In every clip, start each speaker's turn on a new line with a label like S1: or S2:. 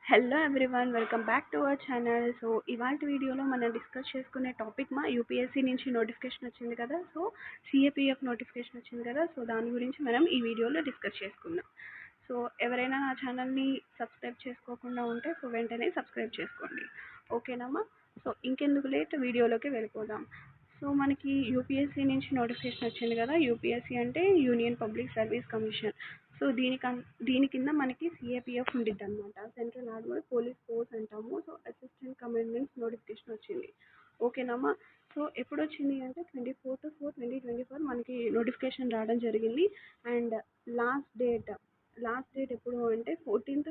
S1: Hello everyone, welcome back to our channel. So ఇవాళ వీడియోలో మనం డిస్కస్ చేసుకునే టాపిక్ యూపీఎస్సీ నుంచి నోటిఫికేషన్ వచ్చింది కదా. సో సిఏపిఎఫ్ నోటిఫికేషన్ వచ్చింది కదా. సో దాని గురించి మనం ఈ వీడియోలో డిస్కస్ చేసుకుందాం. సో ఎవరైనా నా ఛానల్ని సబ్స్క్రైబ్ చేసుకోకుండా ఉంటే సో వెంటనే సబ్స్క్రైబ్ చేసుకోండి, ఓకేనమ్మా. సో ఇంకెందుకు లేట్, వీడియోలోకి వెళ్ళిపోదాం. సో మనకి యూపీఎస్సీ నుంచి నోటిఫికేషన్ వచ్చింది కదా. యూపీఎస్సీ అంటే union public service commission. So దీని కింద మనకి సిఏపిఎఫ్ ఉండిద్ది అనమాట, సెంట్రల్ ఆర్మడ్ పోలీస్ ఫోర్స్ అంటాము. సో అసిస్టెంట్ కమాండెంట్స్ నోటిఫికేషన్ వచ్చింది, ఓకేనమ్మా. సో ఎప్పుడు వచ్చింది అంటే 24/4/2024 మనకి నోటిఫికేషన్ రావడం జరిగింది. అండ్ లాస్ట్ డేట్ ఎప్పుడు అంటే 14th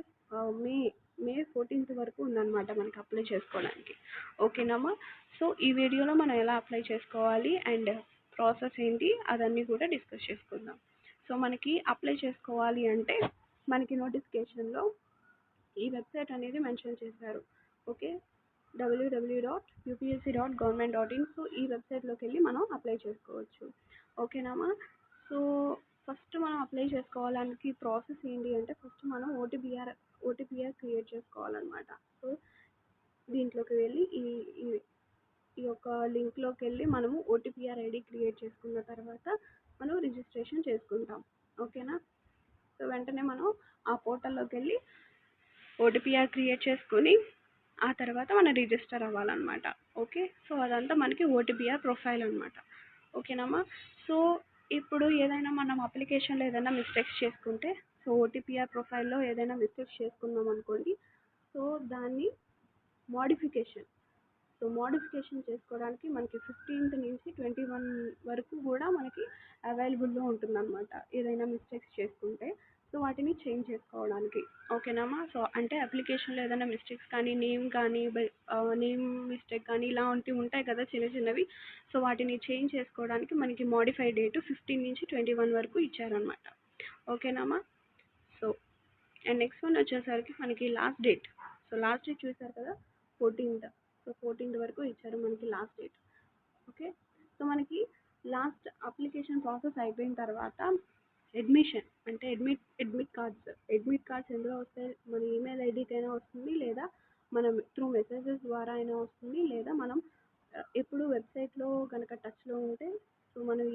S1: మే 14th వరకు ఉందన్నమాట మనకి అప్లై చేసుకోవడానికి, ఓకేనమ్మా. సో ఈ వీడియోలో మనం ఎలా అప్లై చేసుకోవాలి అండ్ ప్రాసెస్ ఏంటి అదన్నీ కూడా డిస్కస్ చేసుకుందాం. సో మనకి అప్లై చేసుకోవాలి అంటే మనకి నోటిఫికేషన్లో ఈ వెబ్సైట్ అనేది మెన్షన్ చేశారు, ఓకే. www.upsc.government.in. సో ఈ వెబ్సైట్లోకి వెళ్ళి మనం అప్లై చేసుకోవచ్చు, ఓకేనామా. సో ఫస్ట్ మనం అప్లై చేసుకోవడానికి ప్రాసెస్ ఏంటి అంటే ఫస్ట్ మనం ఓటీపీఆర్ క్రియేట్ చేసుకోవాలన్నమాట. సో దీంట్లోకి వెళ్ళి ఈ ఈ యొక్క లింక్లోకి వెళ్ళి మనము ఓటీపీఆర్ ఐడి క్రియేట్ చేసుకున్న తర్వాత మనం రిజిస్ట్రేషన్ చేసుకుంటాం, ఓకేనా. సో వెంటనే మనం ఆ పోర్టల్లోకి వెళ్ళి ఓటీపీఆర్ క్రియేట్ చేసుకొని ఆ తర్వాత మనం రిజిస్టర్ అవ్వాలన్నమాట, ఓకే. సో అదంతా మనకి ఓటీపీఆర్ ప్రొఫైల్ అనమాట, ఓకేనమ్మా. సో ఇప్పుడు ఏదైనా మనం అప్లికేషన్లో ఏదైనా మిస్టేక్స్ చేసుకుంటే, సో ఓటీపీఆర్ ప్రొఫైల్లో ఏదైనా మిస్టేక్స్ చేసుకున్నాం అనుకోండి, సో దాన్ని మోడిఫికేషన్ చేసుకోవడానికి మనకి 15th నుంచి 21 వరకు కూడా మనకి అవైలబుల్లో ఉంటుందన్నమాట. ఏదైనా మిస్టేక్స్ చేసుకుంటే సో వాటిని చేంజ్ చేసుకోవడానికి, ఓకేనమ్మా. సో అంటే అప్లికేషన్లో ఏదైనా మిస్టేక్స్ కానీ నేమ్ మిస్టేక్ కానీ ఇలాంటివి ఉంటాయి కదా చిన్న చిన్నవి. సో వాటిని చేంజ్ చేసుకోవడానికి మనకి మోడిఫై డేట్ 15 నుంచి 21 వరకు ఇచ్చారనమాట, ఓకేనమ్మా. సో అండ్ నెక్స్ట్ వన్ వచ్చేసరికి మనకి last date. So last date చూసారు కదా, 14th. సో 14th వరకు ఇచ్చారు మనకి లాస్ట్ డేట్, ఓకే. సో మనకి లాస్ట్ అప్లికేషన్ ప్రాసెస్ అయిపోయిన తర్వాత అడ్మిషన్ అంటే అడ్మిట్ కార్డ్స్ ఎందులో వస్తాయి, మన ఈమెయిల్ ఐడికైనా వస్తుంది, లేదా మనం త్రూ మెసేజెస్ ద్వారా అయినా వస్తుంది, లేదా మనం ఎప్పుడు వెబ్సైట్లో కనుక టచ్లో ఉంటే సో మనం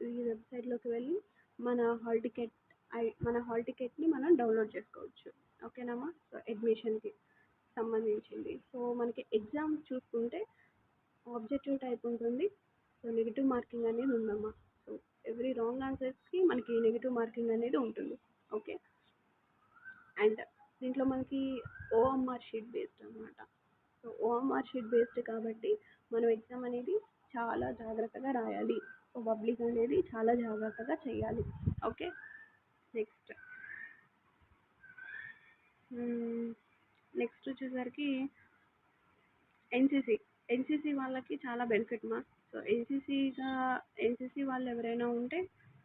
S1: ఈ వెబ్సైట్లోకి వెళ్ళి మన హాల్ టికెట్ని మనం డౌన్లోడ్ చేసుకోవచ్చు, ఓకేనమ్మా. సో అడ్మిషన్కి సంబంధించింది. సో మనకి ఎగ్జామ్ చూసుకుంటే ఆబ్జెక్టివ్ టైప్ ఉంటుంది. సో నెగిటివ్ మార్కింగ్ అనేది ఉందమ్మా. సో ఎవ్రీ రాంగ్ ఆన్సర్స్కి మనకి నెగిటివ్ మార్కింగ్ అనేది ఉంటుంది, ఓకే. అండ్ దీంట్లో మనకి ఓఎంఆర్ షీట్ బేస్డ్ అనమాట. సో ఓఎంఆర్ షీట్ బేస్డ్ కాబట్టి మనం ఎగ్జామ్ అనేది చాలా జాగ్రత్తగా రాయాలి. సో పబ్లిక్ అనేది చాలా జాగ్రత్తగా చేయాలి, ఓకే. నెక్స్ట్ వచ్చేసరికి ఎన్సీసీ వాళ్ళకి చాలా బెనిఫిట్ మా. సో ఎన్సీసీ వాళ్ళు ఎవరైనా ఉంటే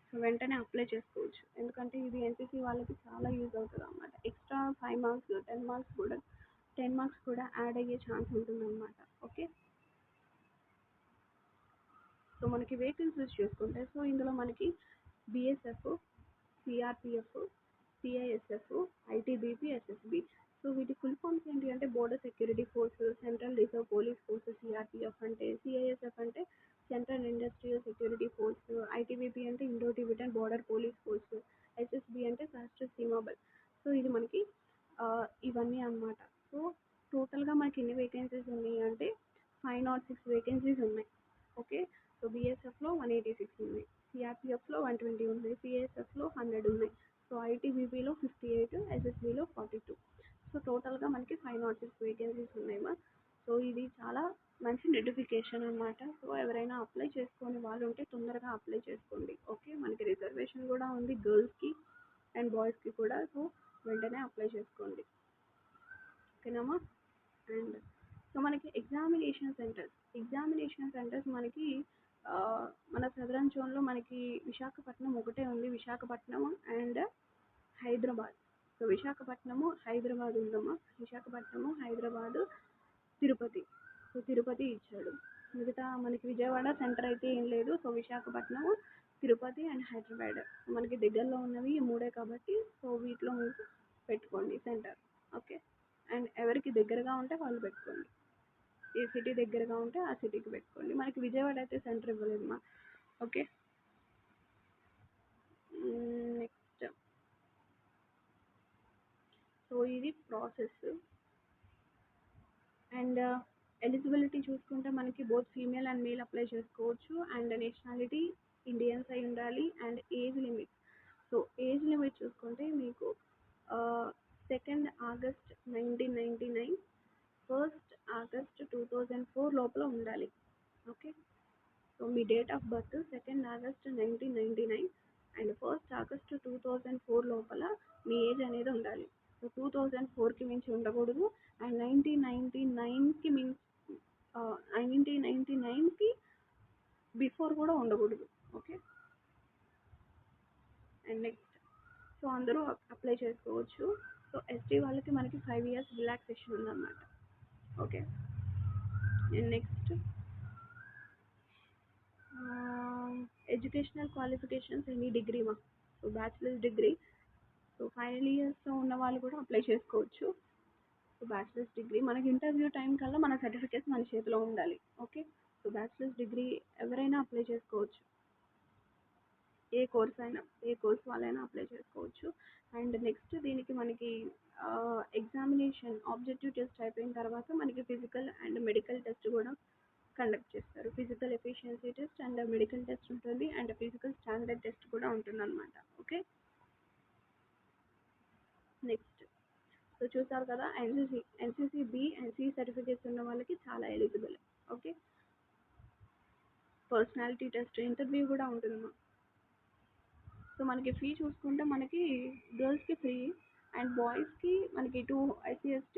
S1: సో వెంటనే అప్లై చేసుకోవచ్చు, ఎందుకంటే ఇది ఎన్సీసీ వాళ్ళకి చాలా యూజ్ అవుతుంది అన్నమాట. ఎక్స్ట్రా 5 మార్క్స్ 10 మార్క్స్ కూడా యాడ్ అయ్యే ఛాన్స్ ఉంటుంది అన్నమాట, ఓకే. సో మనకి వేకెన్సీస్ చూసుకుంటే సో ఇందులో మనకి BSF, CRPF, CISF, ITBP, SSB. So వీటి ఫుల్ ఫామ్స్ ఏంటి అంటే border security force, central reserve police force. CRPF అంటే సిఐఎస్ఎఫ్ అంటే central industrial security force, ITBP అంటే Indo Tibetan border police force, SSB అంటే సశస్త్ర సీమా బల్. సో ఇది మనకి ఇవన్నీ అన్నమాట. సో టోటల్గా మనకి ఎన్ని వేకెన్సీస్ ఉన్నాయి అంటే 506 వేకెన్సీస్ ఉన్నాయి, ఓకే. సో బీఎస్ఎఫ్లో 186 ఉన్నాయి, సిఆర్పిఎఫ్లో 120 ఉన్నాయి, సిఐఎస్ఎఫ్లో 100 ఉన్నాయి, సో ఐటీబీపీలో 58, ఎస్ఎస్బిలో 42. సో టోటల్గా మనకి 506 వేకెన్సీస్ ఉన్నాయమ్మా. సో ఇది చాలా మంచి నోటిఫికేషన్ అనమాట. సో ఎవరైనా అప్లై చేసుకొని వాళ్ళు ఉంటే తొందరగా అప్లై చేసుకోండి, ఓకే. మనకి రిజర్వేషన్ కూడా ఉంది గర్ల్స్కి అండ్ బాయ్స్కి కూడా. సో వెంటనే అప్లై చేసుకోండి, ఓకేనమ్మా. అండ్ సో మనకి ఎగ్జామినేషన్ సెంటర్స్ మనకి మన సదరన్ జోన్లో మనకి విశాఖపట్నం ఒకటే ఉంది, విశాఖపట్నం అండ్ హైదరాబాద్. సో విశాఖపట్నము హైదరాబాద్ ఉందమ్మా, విశాఖపట్నము హైదరాబాదు తిరుపతి. సో తిరుపతి ఇచ్చాడు, మిగతా మనకి విజయవాడ సెంటర్ అయితే ఏం లేదు. సో విశాఖపట్నము, తిరుపతి అండ్ హైదరాబాద్ మనకి దగ్గరలో ఉన్నవి ఈ మూడే కాబట్టి సో వీటిలో మీరు పెట్టుకోండి సెంటర్, ఓకే. అండ్ ఎవరికి దగ్గరగా ఉంటే వాళ్ళు పెట్టుకోండి. ఏ సిటీ దగ్గరగా ఉంటే ఆ సిటీకి పెట్టుకోండి. మనకి విజయవాడ అయితే సెంటర్ ఇవ్వలేదమ్మా. ఓకే. నెక్స్ట్, సో ఇది ప్రాసెస్. అండ్ ఎలిజిబిలిటీ చూసుకుంటే మనకి both female and male apply చేసుకోవచ్చు. అండ్ నేషనాలిటీ ఇండియన్స్ అయి ఉండాలి. And age limit, so age limit చూసుకుంటే మీకు 2nd ఆగస్ట్ 1999, 1st ఆగస్ట్ 2004 లోపల ఉండాలి. Okay. So me date of birth 2nd August 1999 and 1st August 2004 లోపల మీ ఏజ్ అనేది ఉండాలి. సో 2004కి మించి ఉండకూడదు. అండ్ 1999కి మించి 1999కి బిఫోర్ కూడా ఉండకూడదు. ఓకే. అండ్ నెక్స్ట్, సో అందరూ అప్లై చేసుకోవచ్చు. సో ఎస్టీ వాళ్ళకి మనకి 5 years రిలాక్సేషన్ ఉందన్నమాట. Okay. And next, educational qualifications any degree మా, so bachelor's degree. So final ఇయర్స్లో ఉన్న వాళ్ళు కూడా అప్లై చేసుకోవచ్చు. సో బ్యాచిలర్స్ డిగ్రీ మనకి ఇంటర్వ్యూ టైం కల్లా మన సర్టిఫికేట్స్ మన చేతిలో ఉండాలి. ఓకే. సో బ్యాచిలర్స్ డిగ్రీ ఎవరైనా అప్లై చేసుకోవచ్చు. ఏ కోర్స్ అయినా, ఏ కోర్స్ వాళ్ళైనా అప్లై చేసుకోవచ్చు. అండ్ నెక్స్ట్ దీనికి మనకి ఎగ్జామినేషన్ ఆబ్జెక్టివ్ టెస్ట్ అయిపోయిన తర్వాత మనకి ఫిజికల్ అండ్ మెడికల్ టెస్ట్ కూడా కండక్ట్ చేస్తారు. Physical efficiency test and medical test ఉంటుంది. అండ్ ఫిజికల్ స్టాండర్డ్ టెస్ట్ కూడా ఉంటుంది అనమాట. ఓకే. నెక్స్ట్, సో చూసారు కదా, NCC B and C certificates ఉన్న వాళ్ళకి చాలా eligible. Okay. Personality test interview కూడా ఉంటుంది. సో మనకి ఫీ చూసుకుంటే మనకి గర్ల్స్కి ఫ్రీ అండ్ బాయ్స్కి మనకి 2 SC/ST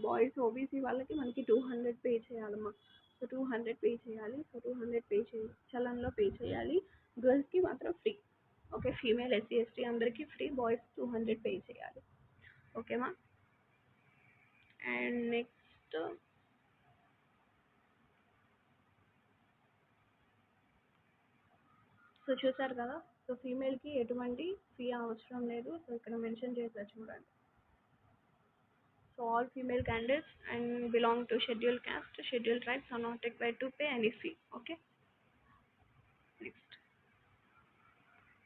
S1: బాయ్స్ ఓబీసీ వాళ్ళకి మనకి 200 పే చేయాలమ్మా. సో 200 పే చేయాలి. సో 200 పే చలన్లో పే చేయాలి. గర్ల్స్కి మాత్రం ఫ్రీ. ఓకే. ఫీమేల్ SC/ST అందరికీ ఫ్రీ, బాయ్స్ 200 పే చేయాలి. ఓకేమా. అండ్ నెక్స్ట్, సో చూసారు కదా, సో ఫీమేల్కి ఎటువంటి ఫీ అవసరం లేదు. సో ఇక్కడ మెన్షన్ చేశారు చూడండి. So all female candidates and belong to scheduled caste, scheduled tribes are not required to pay any fee. Okay. Next,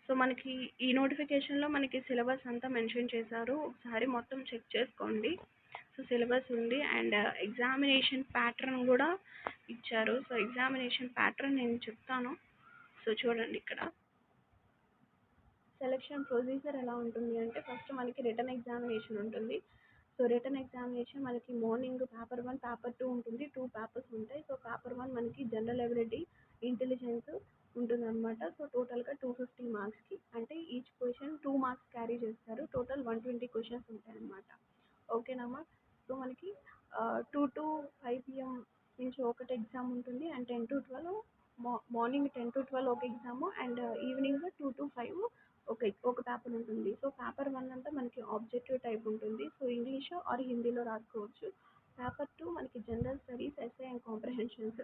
S1: so మనకి ఈ నోటిఫికేషన్లో మనకి సిలబస్ అంతా మెన్షన్ చేశారు. ఒకసారి మొత్తం చెక్ చేసుకోండి. సో సిలబస్ ఉంది అండ్ ఎగ్జామినేషన్ ప్యాటర్న్ కూడా ఇచ్చారు. సో ఎగ్జామినేషన్ ప్యాటర్న్ నేను చెప్తాను. సో చూడండి ఇక్కడ సెలక్షన్ ప్రొసీజర్ ఎలా ఉంటుంది అంటే, ఫస్ట్ మనకి రిటర్న్ ఎగ్జామినేషన్ ఉంటుంది. సో రిటర్న్ ఎగ్జామినేషన్ మనకి మార్నింగ్ పేపర్ 1 పేపర్ 2 ఉంటుంది. 2 పేపర్స్ ఉంటాయి. సో పేపర్ 1 మనకి జనరల్ ఎబిలిటీ ఇంటెలిజెన్స్ ఉంటుంది అనమాట. సో టోటల్గా 250 మార్క్స్కి, అంటే ఈచ్ క్వశ్చన్ 2 మార్క్స్ క్యారీ చేస్తారు. టోటల్ 120 క్వశ్చన్స్ ఉంటాయి అనమాట. ఓకేనమ్మా. సో మనకి 2 to 5 PM నుంచి ఒకటి ఎగ్జామ్ ఉంటుంది. అండ్ 10 to 12 మార్నింగ్ 10 to 12 ఒక ఎగ్జామ్. అండ్ ఈవినింగ్ 2 to 5 ఒక పేపర్ ఉంటుంది. సో పేపర్ 1 అంతా మనకి ఆబ్జెక్టివ్ టైప్ ఉంటుంది. సో ఇంగ్లీష్ ఆర్ హిందీలో రాసుకోవచ్చు. పేపర్ 2 మనకి general studies, SA and comprehensions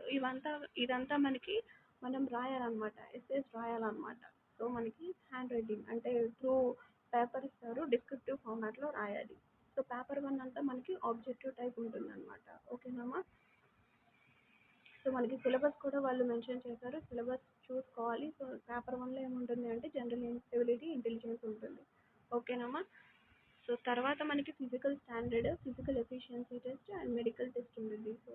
S1: ఇదంతా మనకి మనం రాయాలన్నమాట. ఎస్ఏస్ రాయాలన్నమాట. సో మనకి హ్యాండ్ రైటింగ్ అంటే త్రూ పేపర్ ఇస్తారు, డిస్క్రిప్టివ్ ఫార్మాట్లో రాయాలి. సో పేపర్ 1 అంతా మనకి ఆబ్జెక్టివ్ టైప్ ఉంటుంది అనమాట. ఓకేనమ్మా. సో మనకి సిలబస్ కూడా వాళ్ళు మెన్షన్ చేశారు. సిలబస్ చూసుకోవాలి. సో పేపర్ 1లో ఏముంటుంది అంటే జనరల్ ఎబిలిటీ ఇంటెలిజెన్స్ ఉంటుంది. ఓకేనమ్మా. సో తర్వాత మనకి physical standard, physical efficiency test and medical test ఉంటుంది. సో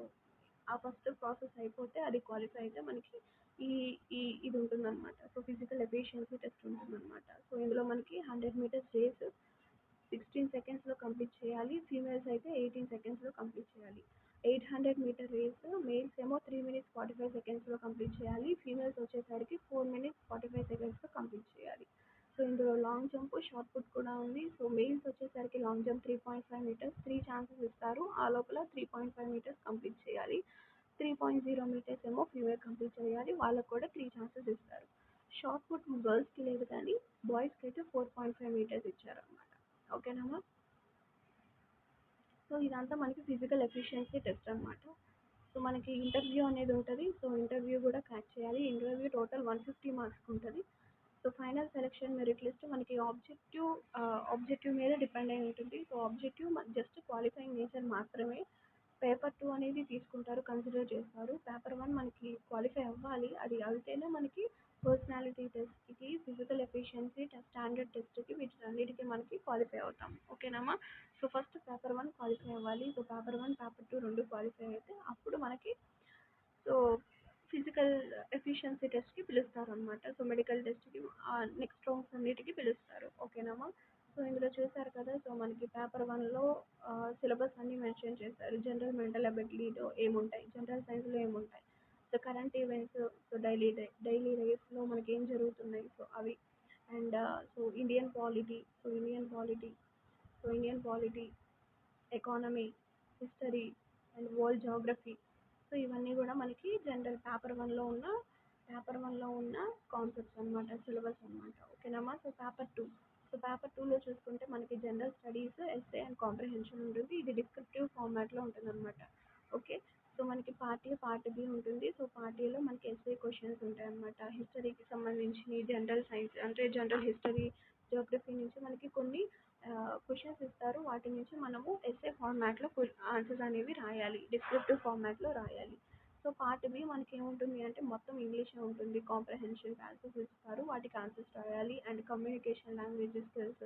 S1: ఆ ఫస్ట్ ప్రాసెస్ అయిపోతే, అది క్వాలిఫై అయితే మనకి ఈ ఈ ఇది ఉంటుందన్నమాట. సో ఫిజికల్ ఎఫిషియన్సీ టెస్ట్ ఉంటుందన్నమాట. సో ఇందులో మనకి 100 meters రేస్ 16 సెకండ్స్లో కంప్లీట్ చేయాలి. ఫీమేల్స్ అయితే 18 సెకండ్స్లో కంప్లీట్ చేయాలి. 800 meter రేస్ మేల్స్ ఏమో 3 minutes 45 secondsలో కంప్లీట్ చేయాలి. ఫీమేల్స్ వచ్చేసరికి 4 minutes 45 secondsలో కంప్లీట్ చేయాలి. సో ఇందులో లాంగ్ జంప్, షార్ట్ పుట్ కూడా ఉంది. సో మెయిల్స్ వచ్చేసరికి లాంగ్ జంప్ 3.5 meters 3 ఛాన్సెస్ ఇస్తారు. ఆ లోపల 3.5 meters కంప్లీట్ చేయాలి. 3.0 meters ఏమో ఫీమేల్ కంప్లీట్ చేయాలి. వాళ్ళకు కూడా 3 ఛాన్సెస్ ఇస్తారు. షార్ట్ పుట్ గర్ల్స్కి లేదు కానీ బాయ్స్కి అయితే 4.5 meters ఇచ్చారన్నమాట. ఓకేనమ్మా. సో ఇదంతా మనకి ఫిజికల్ ఎఫిషియన్సీ టెస్ట్ అనమాట. సో మనకి ఇంటర్వ్యూ అనేది ఉంటుంది. సో ఇంటర్వ్యూ కూడా క్రాక్ చేయాలి. ఇంటర్వ్యూ టోటల్ 150 మార్క్స్కి ఉంటుంది. So final selection merit list మనకి ఆబ్జెక్టివ్ మీద డిపెండ్ అయి ఉంటుంది. So objective just qualifying nature మాత్రమే. పేపర్ 2 అనేది తీసుకుంటారు, కన్సిడర్ చేస్తారు. పేపర్ 1 మనకి క్వాలిఫై అవ్వాలి, అది అయితేనే మనకి పర్సనాలిటీ టెస్ట్కి, ఫిజికల్ ఎఫిషియన్సీ స్టాండర్డ్ టెస్ట్కి, వీటన్నిటికీ మనకి క్వాలిఫై అవుతాం. ఓకేనమ్మా. సో ఫస్ట్ పేపర్ 1 క్వాలిఫై అవ్వాలి. సో పేపర్ 1 పేపర్ 2 రెండు క్వాలిఫై అయితే అప్పుడు మనకి సో ఫిజికల్ ఎఫిషియన్సీ టెస్ట్కి పిలుస్తారు అనమాట. సో మెడికల్ టెస్ట్కి నెక్స్ట్ రౌండ్స్ అన్నిటికీ పిలుస్తారు. ఓకేనమ్మా. సో ఇందులో చూసారు కదా, సో మనకి పేపర్ 1లో సిలబస్ అన్నీ మెన్షన్ చేశారు. జనరల్ మెంటల్ అబిలిటీలో ఏముంటాయి, జనరల్ సైన్స్లో ఏముంటాయి, so current events, so daily లైఫ్లో మనకి ఏం జరుగుతున్నాయి, సో అవి. And so Indian polity, economy, history and world geography. So ఇవన్నీ కూడా మనకి జనరల్ పేపర్ వన్లో ఉన్న కాన్సెప్ట్స్ అనమాట, సిలబస్ అనమాట. ఓకేనమ్మా. సో పేపర్ టూలో చూసుకుంటే మనకి general studies, SA and comprehension ఉంటుంది. ఇది డిస్క్రిప్టివ్ ఫార్మాట్లో ఉంటుంది అనమాట. ఓకే. సో మనకి పార్ట్ బి ఉంటుంది. సో పార్ట్ ఏలో మనకి ఎస్ఏ క్వశ్చన్స్ ఉంటాయి అనమాట. హిస్టరీకి సంబంధించి, జనరల్ సైన్స్ అంటే జనరల్ హిస్టరీ, జియోగ్రఫీ నుంచి మనకి కొన్ని క్వశ్చన్స్ ఇస్తారు. వాటి నుంచి మనము ఎస్ఏ ఫార్మాట్లో ఆన్సర్స్ అనేవి రాయాలి, డిస్క్రిప్టివ్ ఫార్మాట్లో రాయాలి. సో పార్ట్ బి మనకి ఏముంటుంది అంటే మొత్తం ఇంగ్లీషే ఉంటుంది. కాంప్రహెన్షన్ ఆన్సర్స్ ఇస్తారు, వాటికి ఆన్సర్స్ రాయాలి. And communication language skills,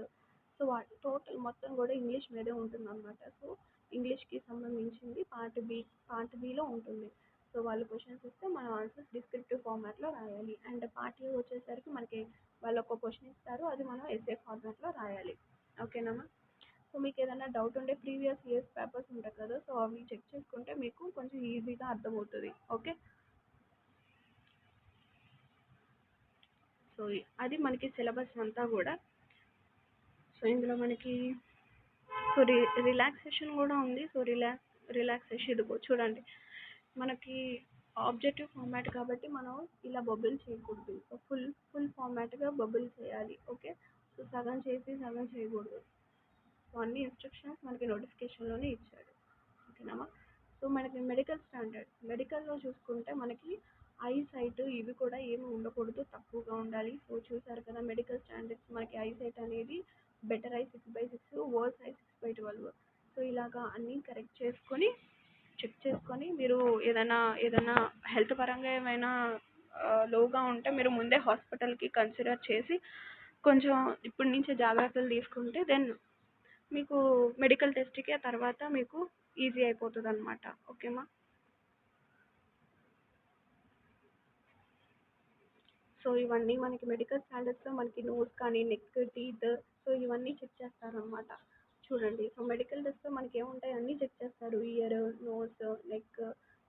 S1: so total మొత్తం కూడా ఇంగ్లీష్ మీదే ఉంటుంది అనమాట. సో ఇంగ్లీష్కి సంబంధించింది పార్ట్ బిలో ఉంటుంది. సో వాళ్ళు క్వశ్చన్స్ ఇస్తే మనం ఆన్సర్స్ డిస్క్రిప్టివ్ ఫార్మాట్లో రాయాలి. అండ్ పార్ట్ ఏ వచ్చేసరికి మనకి వాళ్ళు ఒక క్వశ్చన్ ఇస్తారు, అది మనం ఎస్ఏ ఫార్మాట్లో రాయాలి. ఓకేనమ్మా. సో మీకు ఏదైనా డౌట్ ఉంటే ప్రీవియస్ ఇయర్స్ పేపర్స్ ఉంటాయి కదా, సో అవి చెక్ చేసుకుంటే మీకు కొంచెం ఈజీగా అర్థమవుతుంది. ఓకే. సో అది మనకి సిలబస్ అంతా కూడా. సో ఇందులో మనకి సో రిలాక్సేషన్ కూడా ఉంది. సో రిలాక్సేషన్ ఇదిగో చూడండి, మనకి ఆబ్జెక్టివ్ ఫార్మాట్ కాబట్టి మనం ఇలా బబుల్ చేయకూడదు. సో ఫుల్ ఫార్మాట్గా బబుల్ చేయాలి. ఓకే. సో సగం చేసి సగం చేయకూడదు. సో అన్ని ఇన్స్ట్రక్షన్స్ మనకి నోటిఫికేషన్లోనే ఇచ్చాడు. ఓకేనమ్మా. సో మనకి మెడికల్లో చూసుకుంటే మనకి ఐ సైట్ ఇవి కూడా ఏమి ఉండకూడదు, తక్కువగా ఉండాలి. సో చూసారు కదా, మెడికల్ స్టాండర్డ్స్ మనకి ఐ సైట్ అనేది better eye 6/6, worse eye 6/12. So ఇలాగా అన్నీ కరెక్ట్ చేసుకొని చెక్ చేసుకొని మీరు ఏదైనా హెల్త్ పరంగా ఏమైనా లోగా ఉంటే మీరు ముందే హాస్పిటల్కి కన్సిడర్ చేసి కొంచెం ఇప్పటి నుంచే జాగ్రత్తలు తీసుకుంటే దెన్ మీకు మెడికల్ టెస్ట్కి ఆ తర్వాత మీకు ఈజీ అయిపోతుంది అనమాట. ఓకేమా. సో ఇవన్నీ మనకి మెడికల్ స్టాండర్డ్స్లో మనకి నోస్ కానీ, నెక్, టీత్, సో ఇవన్నీ చెక్ చేస్తారనమాట. చూడండి, సో మెడికల్ టెస్ట్లో మనకి ఏముంటాయి అన్నీ చెక్ చేస్తారు. ఇయర్, నోస్, నెక్,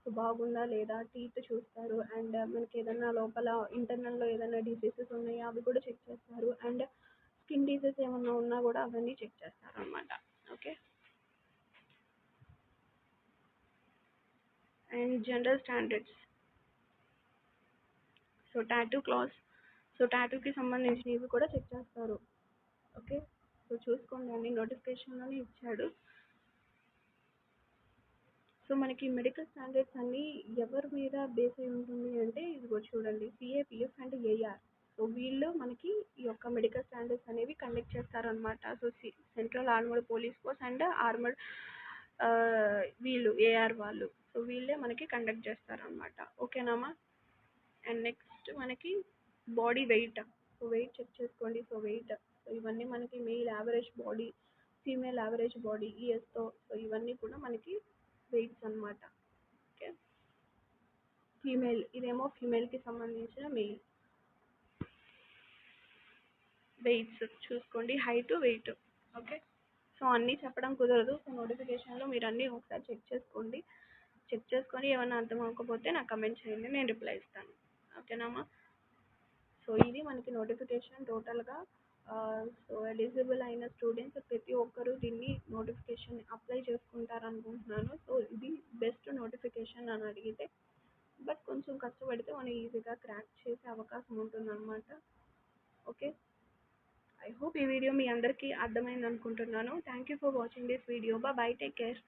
S1: సో బాగుందా లేదా, టీత్ చూస్తారు. అండ్ మనకి ఏదైనా లోపల ఇంటర్నల్లో ఏదైనా డిసీజెస్ ఉన్నాయా అవి కూడా చెక్ చేస్తారు. అండ్ స్కిన్ డిసీజ్ ఏమన్నా ఉన్నా కూడా అవన్నీ చెక్ చేస్తారు అనమాట. Okay. And general standards, so టాటూకి సంబంధించినవి కూడా చెక్ చేస్తారు. ఓకే. సో చూసుకోండి, అన్ని నోటిఫికేషన్లోనే ఇచ్చాడు. సో మనకి మెడికల్ స్టాండర్డ్స్ అన్నీ ఎవరి మీద బేస్ అయి ఉంటుంది అంటే ఇదిగో చూడండి, సిఏపిఎఫ్ అండ్ ఏఆర్. సో వీళ్ళు మనకి ఈ యొక్క మెడికల్ స్టాండర్డ్స్ అనేవి కండక్ట్ చేస్తారనమాట. So central armoured police force and armoured వీళ్ళు ఏఆర్ వాళ్ళు, సో వీళ్ళే మనకి కండక్ట్ చేస్తారనమాట. ఓకేనామా. అండ్ నెక్స్ట్ మనకి body weight. So weight check చేసుకోండి. సో సో ఇవన్నీ మనకి male average body, female average body ఈఎస్తో, సో ఇవన్నీ కూడా మనకి వెయిట్స్ అనమాట. ఓకే. ఇదేమో ఫీమేల్కి సంబంధించిన మెయిల్ వెయిట్స్ చూసుకోండి, హైట్, వెయిట్. ఓకే. సో అన్నీ చెప్పడం కుదరదు. సో నోటిఫికేషన్లో మీరు అన్నీ ఒకసారి చెక్ చేసుకొని ఏమైనా అర్థం అవ్వకపోతే నాకు కమెంట్ చేయండి, నేను రిప్లై ఇస్తాను. ఓకేనామా. సో ఇది మనకి నోటిఫికేషన్ టోటల్గా. సో ఎలిజిబుల్ అయిన స్టూడెంట్స్ ప్రతి ఒక్కరూ దీన్ని నోటిఫికేషన్ అప్లై చేసుకుంటారనుకుంటున్నాను. సో ఇది బెస్ట్ నోటిఫికేషన్ అని అడిగితే, బట్ కొంచెం కష్టపడితే మనం ఈజీగా క్రాక్ చేసే అవకాశం ఉంటుందన్నమాట. ఓకే. ఐ హోప్ ఈ వీడియో మీ అందరికీ అర్థమైంది అనుకుంటున్నాను. Thank you for watching this video. Bye, take care.